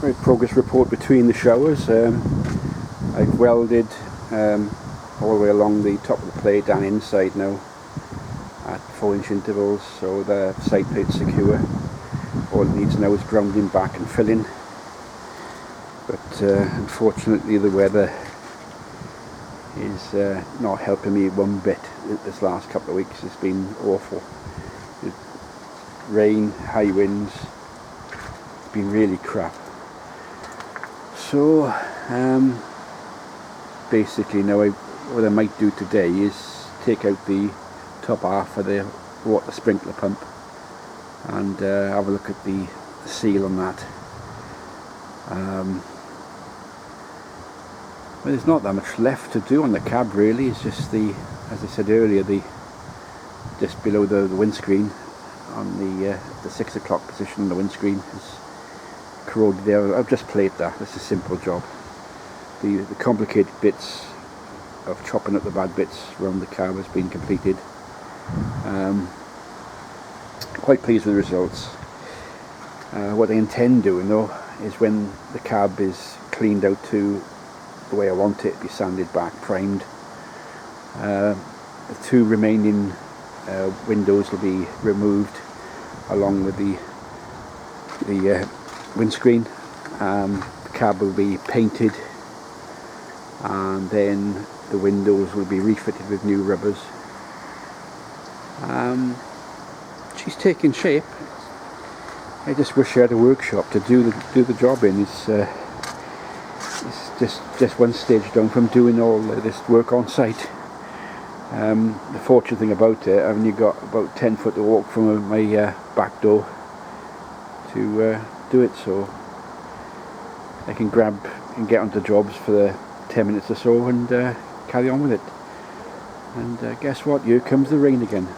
Right, progress report between the showers. I've welded all the way along the top of the plate and inside now at 4-inch intervals, so the side plate's secure. All it needs now is grounding back and filling, but unfortunately the weather is not helping me one bit. This last couple of weeks has been awful. Rain, high winds, it's been really crap. So basically now what I might do today is take out the top half of the water sprinkler pump and have a look at the seal on that. Well, there's not that much left to do on the cab really. It's just the, as I said earlier, the just below the windscreen on the 6 o'clock position on the windscreen is corroded there. I've just played that. It's a simple job. The complicated bits of chopping up the bad bits around the cab has been completed. Quite pleased with the results. What I intend doing though is when the cab is cleaned out to the way I want it to be, sanded back, primed, the 2 remaining windows will be removed along with the windscreen. The cab will be painted, and then the windows will be refitted with new rubbers. She's taking shape. I just wish I had a workshop to do the job in. It's just one stage down from doing all this work on site. The fortunate thing about it, I've only got about 10 foot to walk from my back door to do it, so I can grab and get onto jobs for the 10 minutes or so and carry on with it. And guess what, here comes the rain again.